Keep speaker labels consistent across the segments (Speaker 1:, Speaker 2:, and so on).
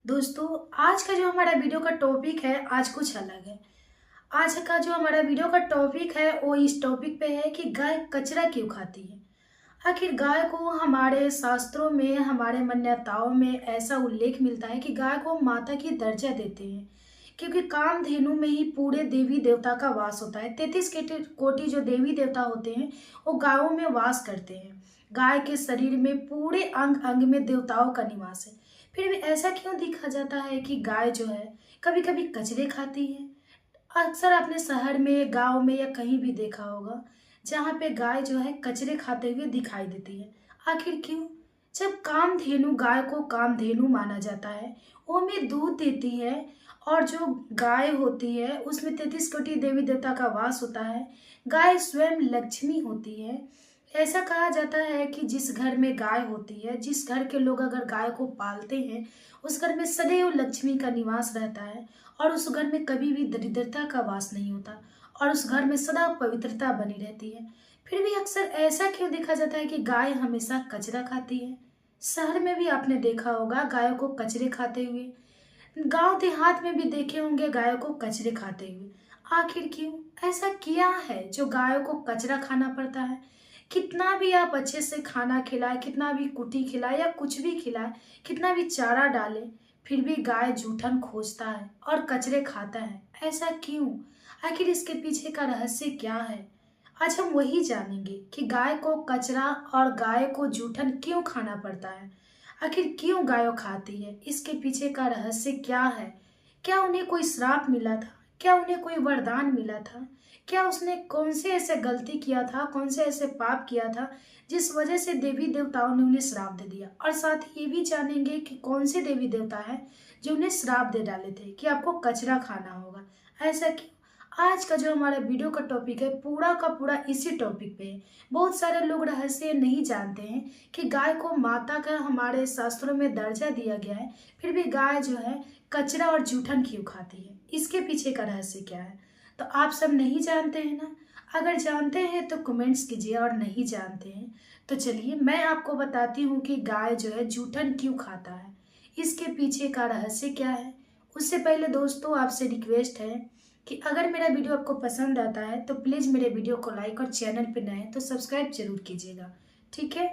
Speaker 1: दोस्तों, आज का जो हमारा वीडियो का टॉपिक है आज कुछ अलग है। आज का जो हमारा वीडियो का टॉपिक है वो इस टॉपिक पे है कि गाय कचरा क्यों खाती है। आखिर गाय को हमारे शास्त्रों में, हमारे मान्यताओं में ऐसा उल्लेख मिलता है कि गाय को माता की दर्जा देते हैं, क्योंकि कामधेनु में ही पूरे देवी देवता का वास होता है। 33 कोटि जो देवी देवता होते हैं वो गायों में वास करते हैं। गाय के शरीर में पूरे अंग अंग में देवताओं का निवास है। फिर भी ऐसा क्यों देखा जाता है कि गाय जो है कभी कभी कचरे खाती है। अक्सर आपने शहर में, गांव में या कहीं भी देखा होगा जहाँ पे गाय जो है कचरे खाते हुए दिखाई देती है। आखिर क्यों? जब कामधेनु, गाय को कामधेनु माना जाता है, वो में दूध देती है। और जो गाय होती है उसमें 33 कोटि देवी देवता का वास होता है। गाय स्वयं लक्ष्मी होती है। ऐसा कहा जाता है कि जिस घर में गाय होती है, जिस घर के लोग अगर गाय को पालते हैं, उस घर में सदैव लक्ष्मी का निवास रहता है। और उस घर में कभी भी दरिद्रता का वास नहीं होता और उस घर में सदा पवित्रता बनी रहती है। फिर भी अक्सर ऐसा क्यों देखा जाता है कि गाय हमेशा कचरा खाती है। शहर में भी आपने देखा होगा गायों को कचरे खाते हुए, गांव देहात में भी देखे होंगे गायों को कचरे खाते हुए। आखिर क्यों? ऐसा क्या है जो गायों को कचरा खाना पड़ता है? कितना भी आप अच्छे से खाना खिलाए, कितना भी कुटी खिलाए या कुछ भी खिलाए, कितना भी चारा डाले, फिर भी गाय जूठन खोजता है और कचरे खाता है। ऐसा क्यों? आखिर इसके पीछे का रहस्य क्या है? आज हम वही जानेंगे कि गाय को कचरा और गाय को जूठन क्यों खाना पड़ता है। आखिर क्यों गायों खाती है, इसके पीछे का रहस्य क्या है। क्या उन्हें कोई श्राप मिला था? क्या उन्हें कोई वरदान मिला था? क्या उसने कौन से ऐसे गलती किया था, कौन से ऐसे पाप किया था जिस वजह से देवी देवताओं ने उन्हें श्राप दे दिया। और साथ ही ये भी जानेंगे कि कौन से देवी देवता है जो उन्हें श्राप दे डाले थे कि आपको कचरा खाना होगा। ऐसा क्यों? आज का जो हमारा वीडियो का टॉपिक है पूरा का पूरा इसी टॉपिक पे है। बहुत सारे लोग रहस्य नहीं जानते हैं कि गाय को माता का हमारे शास्त्रों में दर्जा दिया गया है, फिर भी गाय जो है कचरा और जूठन क्यों खाती है, इसके पीछे का रहस्य क्या है। तो आप सब नहीं जानते हैं ना? अगर जानते हैं तो कमेंट्स कीजिए, और नहीं जानते हैं तो चलिए मैं आपको बताती हूँ कि गाय जो है जूठन क्यों खाता है, इसके पीछे का रहस्य क्या है। उससे पहले दोस्तों आपसे रिक्वेस्ट है कि अगर मेरा वीडियो आपको पसंद आता है तो प्लीज़ मेरे वीडियो को लाइक, और चैनल पर नए हैं तो सब्सक्राइब जरूर कीजिएगा, ठीक है।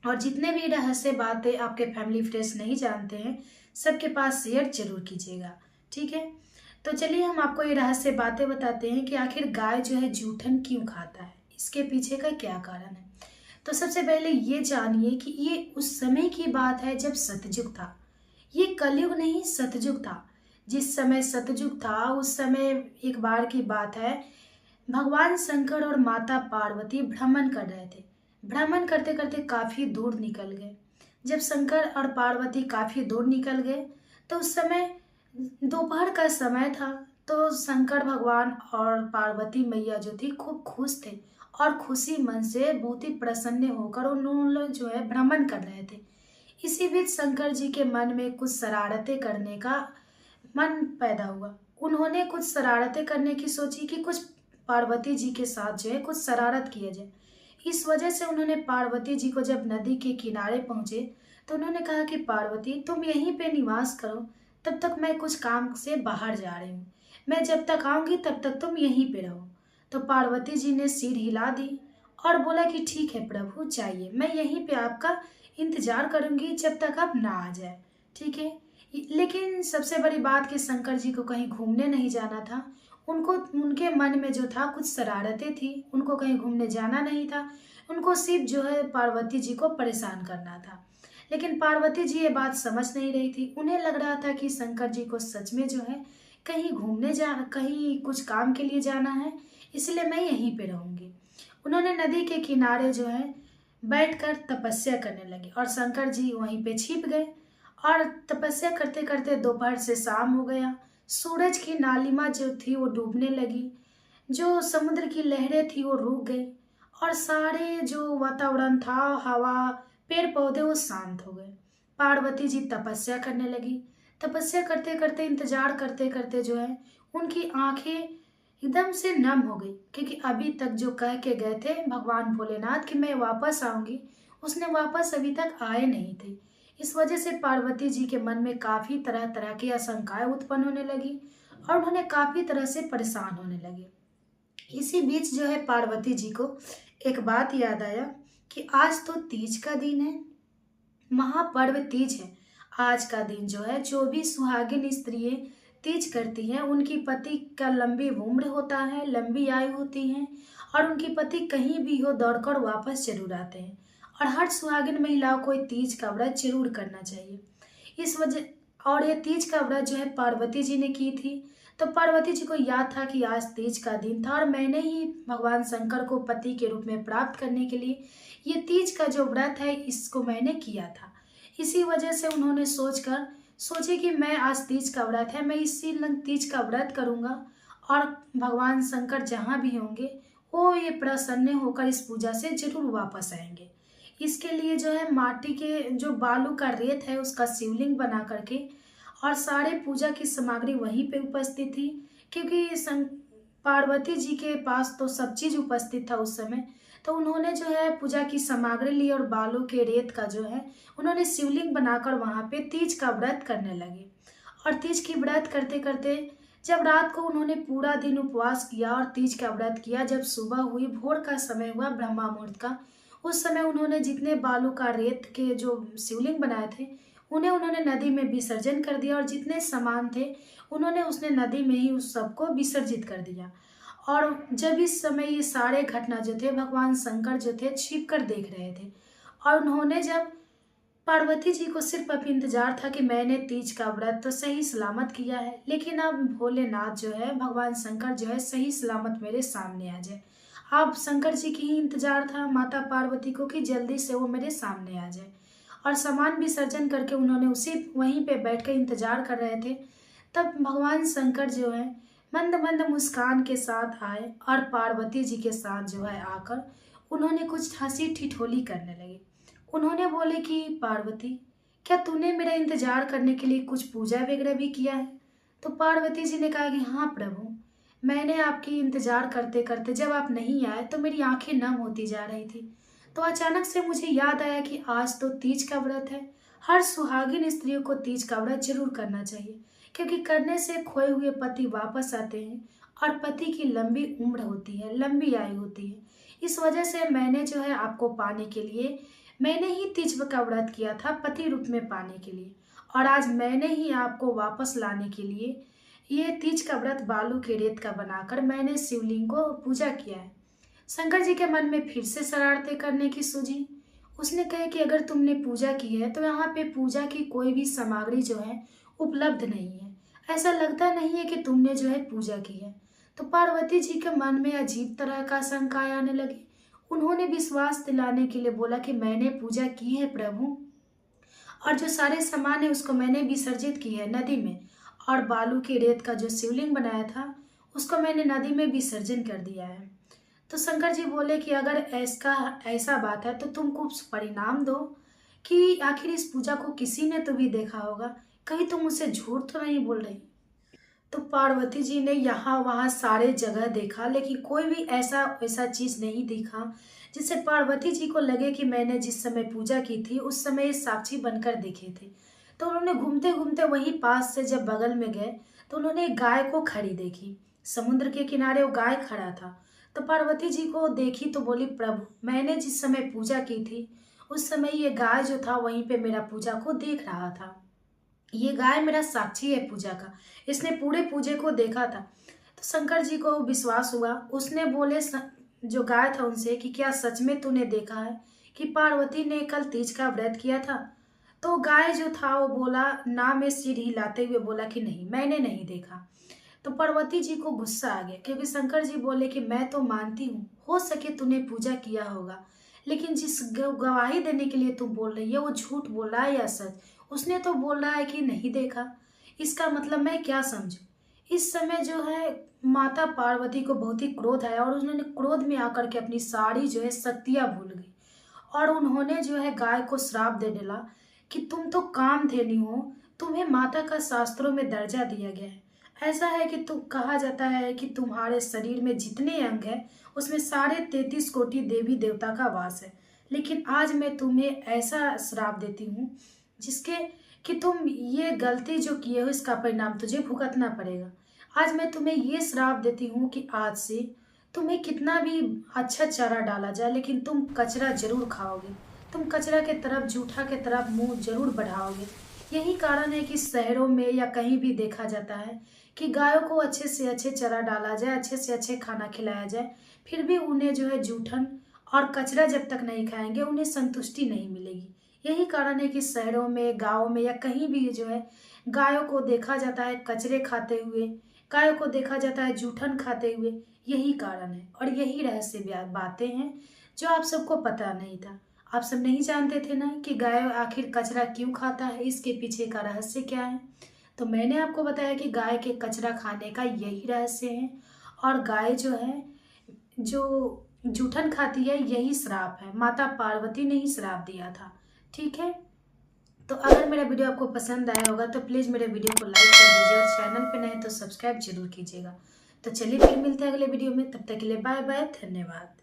Speaker 1: और जितने भी रहस्य बातें आपके फैमिली फ्रेंड्स नहीं जानते हैं, सबके पास शेयर जरूर कीजिएगा, ठीक है। तो चलिए हम आपको ये रहस्य बातें बताते हैं कि आखिर गाय जो है जूठन क्यों खाता है, इसके पीछे का क्या कारण है। तो सबसे पहले ये जानिए कि ये उस समय की बात है जब सतयुग था। ये कलयुग नहीं, सतयुग था। जिस समय सतयुग था उस समय एक बार की बात है, भगवान शंकर और माता पार्वती भ्रमण कर रहे थे। भ्रमण करते करते काफी दूर निकल गए। जब शंकर और पार्वती काफी दूर निकल गए तो उस समय दोपहर का समय था। तो शंकर भगवान और पार्वती मैया जो थी खूब खुश थे और खुशी मन से बहुत ही प्रसन्न होकर उन्होंने जो है भ्रमण कर रहे थे। इसी बीच शंकर जी के मन में कुछ शरारतें करने का मन पैदा हुआ। उन्होंने कुछ शरारतें करने की सोची कि कुछ पार्वती जी के साथ जो है कुछ शरारत किया जाए। इस वजह से उन्होंने पार्वती जी को जब नदी के किनारे पहुंचे तो उन्होंने कहा कि पार्वती तुम यहीं पे निवास करो, तब तक मैं कुछ काम से बाहर जा रही हूँ। मैं जब तक आऊंगी तब तक तुम यहीं पे रहो। तो पार्वती जी ने सिर हिला दी और बोला कि ठीक है प्रभु, जाइए, मैं यहीं पे आपका इंतजार करूंगी जब तक आप ना आ जाए, ठीक है। लेकिन सबसे बड़ी बात कि शंकर जी को कहीं घूमने नहीं जाना था। उनको, उनके मन में जो था कुछ शरारतें थी, उनको कहीं घूमने जाना नहीं था। उनको सिर्फ जो है पार्वती जी को परेशान करना था। लेकिन पार्वती जी ये बात समझ नहीं रही थी। उन्हें लग रहा था कि शंकर जी को सच में जो है कहीं घूमने जा, कहीं कुछ काम के लिए जाना है, इसलिए मैं यहीं पे रहूंगी। उन्होंने नदी के किनारे जो है बैठकर तपस्या करने लगे और शंकर जी वहीं पे छिप गए। और तपस्या करते करते दोपहर से शाम हो गया। सूरज की लालिमा जो थी वो डूबने लगी। जो समुद्र की लहरें थी वो रुक गई। और सारे जो वातावरण था, हवा, पेड़ पौधे, वो शांत हो गए। पार्वती जी तपस्या करने लगी। तपस्या करते करते, इंतजार करते करते जो है उनकी आंखें एकदम से नम हो गई, क्योंकि अभी तक जो कह के गए थे भगवान भोलेनाथ कि मैं वापस आऊंगी, उसने वापस अभी तक आए नहीं थे। इस वजह से पार्वती जी के मन में काफ़ी तरह तरह की आशंकाएं उत्पन्न होने लगी और उन्होंने काफ़ी तरह से परेशान होने लगे। इसी बीच जो है पार्वती जी को एक बात याद आया कि आज तो तीज का दिन है, महापर्व तीज है। आज का दिन जो है जो भी सुहागिन स्त्रियां तीज करती हैं उनकी पति का लंबी उम्र होता है, लंबी आयु होती है और उनकी पति कहीं भी हो दौड़कर वापस जरूर आते हैं। और हर सुहागिन महिलाओं को ये तीज का व्रत जरूर करना चाहिए। इस वजह और ये तीज का व्रत जो है पार्वती जी ने की थी। तो पार्वती जी को याद था कि आज तीज का दिन था और मैंने ही भगवान शंकर को पति के रूप में प्राप्त करने के लिए ये तीज का जो व्रत है इसको मैंने किया था। इसी वजह से उन्होंने सोचे कि मैं आज तीज का व्रत है, मैं इसी तीज का व्रत करूंगा और भगवान शंकर जहाँ भी होंगे वो ये प्रसन्न होकर इस पूजा से जरूर वापस आएंगे। इसके लिए जो है माटी के जो बालू का रेत है उसका शिवलिंग बना करके और सारे पूजा की सामग्री वहीं पे उपस्थित थी, क्योंकि पार्वती जी के पास तो सब चीज उपस्थित था उस समय। तो उन्होंने जो है पूजा की सामग्री ली और बालू के रेत का जो है उन्होंने शिवलिंग बनाकर वहां पे तीज का व्रत करने लगे। और तीज की व्रत करते करते जब रात को उन्होंने पूरा दिन उपवास किया और तीज का व्रत किया, जब सुबह हुई, भोर का समय हुआ, ब्रह्मा मुहूर्त का, उस समय उन्होंने जितने बालू का रेत के जो शिवलिंग बनाए थे उन्हें उन्होंने नदी में विसर्जन कर दिया और जितने सामान थे उन्होंने उसने नदी में ही उस सबको विसर्जित कर दिया। और जब इस समय ये सारे घटना जो थे भगवान शंकर जो थे छिप कर देख रहे थे और उन्होंने जब पार्वती जी को सिर्फ अब इंतजार था कि मैंने तीज का व्रत तो सही सलामत किया है, लेकिन अब भोलेनाथ जो है भगवान शंकर जो है सही सलामत मेरे सामने आ जाए। अब शंकर जी की ही इंतजार था माता पार्वती को कि जल्दी से वो मेरे सामने आ जाए। और सामान विसर्जन करके उन्होंने उसी वहीं पे बैठ कर इंतजार कर रहे थे। तब भगवान शंकर जो है मंद मंद मुस्कान के साथ आए और पार्वती जी के साथ जो है आकर उन्होंने कुछ हंसी ठिठोली करने लगे। उन्होंने बोले कि पार्वती, क्या तूने मेरा इंतजार करने के लिए कुछ पूजा वगैरह भी किया है? तो पार्वती जी ने कहा कि हाँ प्रभु, मैंने आपकी इंतजार करते करते जब आप नहीं आए तो मेरी आंखें नम होती जा रही थी। तो अचानक से मुझे याद आया कि आज तो तीज का व्रत है। हर सुहागिन स्त्रियों को तीज का व्रत जरूर करना चाहिए, क्योंकि करने से खोए हुए पति वापस आते हैं और पति की लंबी उम्र होती है, लंबी आयु होती है। इस वजह से मैंने जो है आपको पाने के लिए मैंने ही तीज का व्रत किया था, पति रूप में पाने के लिए। और आज मैंने ही आपको वापस लाने के लिए ये तीज का व्रत बालू के रेत का बनाकर मैंने शिवलिंग को पूजा किया है। शंकर जी के मन में फिर से शरारतें करने की सूझी। उसने कहा कि अगर तुमने पूजा की है तो यहाँ पे पूजा की कोई भी सामग्री जो है उपलब्ध नहीं है, ऐसा लगता नहीं है कि तुमने जो है पूजा की है। तो पार्वती जी के मन में अजीब तरह का शंकाएं आने लगी। उन्होंने विश्वास दिलाने के लिए बोला कि मैंने पूजा की है प्रभु, और जो सारे सामान है उसको मैंने विसर्जित की है नदी में, और बालू की रेत का जो शिवलिंग बनाया था उसको मैंने नदी में विसर्जन कर दिया है। तो शंकर जी बोले कि अगर ऐसा बात है तो तुम कुछ परिणाम दो कि आखिर इस पूजा को किसी ने तो भी देखा होगा, कहीं तुम मुझसे झूठ तो नहीं बोल रही। तो पार्वती जी ने यहाँ वहाँ सारे जगह देखा, लेकिन कोई भी ऐसा चीज नहीं दिखा जिससे पार्वती जी को लगे कि मैंने जिस समय पूजा की थी उस समय साक्षी बनकर देखे थे। तो उन्होंने घूमते घूमते वहीं पास से जब बगल में गए तो उन्होंने एक गाय को खड़ी देखी। समुद्र के किनारे वो गाय खड़ा था। तो पार्वती जी को देखी तो बोली, प्रभु, मैंने जिस समय पूजा की थी उस समय ये गाय जो था वहीं पे मेरा पूजा को देख रहा था। ये गाय मेरा साक्षी है पूजा का, इसने पूरे पूजे को देखा था। तो शंकर जी को विश्वास हुआ। उसने बोले जो गाय था उनसे कि क्या सच में तूने देखा है कि पार्वती ने कल तीज का व्रत किया था? तो गाय जो था वो बोला ना, में सिर हिलाते हुए बोला कि नहीं, मैंने नहीं देखा। तो पार्वती जी को गुस्सा आ गया, क्योंकि शंकर जी बोले कि मैं तो मानती हूँ हो सके तूने पूजा किया होगा, लेकिन जिस गवाही देने के लिए तू बोल रही है वो झूठ बोल रहा है या सच? उसने तो बोल रहा है कि नहीं देखा, इसका मतलब मैं क्या समझूं? इस समय जो है माता पार्वती को बहुत ही क्रोध आया और उन्होंने क्रोध में आकर के अपनी सारी जो है शक्तियां भूल गई और उन्होंने जो है गाय को श्राप दे डाला कि तुम तो कामधेनु हो, तुम्हें माता का शास्त्रों में दर्जा दिया गया है। ऐसा है कि तुम कहा जाता है कि तुम्हारे शरीर में जितने अंग है उसमें साढ़े 33 कोटि देवी देवता का वास है, लेकिन आज मैं तुम्हें ऐसा श्राप देती हूँ जिसके कि तुम ये गलती जो किए हो इसका परिणाम तुझे भुगतना पड़ेगा। आज मैं तुम्हें ये श्राप देती हूँ कि आज से तुम्हें कितना भी अच्छा चारा डाला जाए लेकिन तुम कचरा जरूर खाओगे। तुम कचरा के तरफ, जूठा के तरफ मुंह जरूर बढ़ाओगे। यही कारण है कि शहरों में या कहीं भी देखा जाता है कि गायों को अच्छे से अच्छे चारा डाला जाए, अच्छे से अच्छे खाना खिलाया जाए, फिर भी उन्हें जो है जूठन और कचरा जब तक नहीं खाएंगे उन्हें संतुष्टि नहीं मिलेगी। यही कारण है कि शहरों में, गाँव में या कहीं भी जो है गायों को देखा जाता है कचरे खाते हुए, गायों को देखा जाता है जूठन खाते हुए। यही कारण है और यही बातें हैं जो आप सबको पता नहीं था। आप सब नहीं जानते थे ना कि गाय आखिर कचरा क्यों खाता है, इसके पीछे का रहस्य क्या है। तो मैंने आपको बताया कि गाय के कचरा खाने का यही रहस्य है और गाय जो है जो जूठन खाती है यही श्राप है। माता पार्वती ने ही श्राप दिया था। ठीक है, तो अगर मेरा वीडियो आपको पसंद आया होगा तो प्लीज़ मेरे वीडियो को लाइक कर दीजिए और चैनल पे नए तो सब्सक्राइब जरूर कीजिएगा। तो चलिए फिर मिलते हैं अगले वीडियो में, तब तक के लिए बाय बाय, धन्यवाद।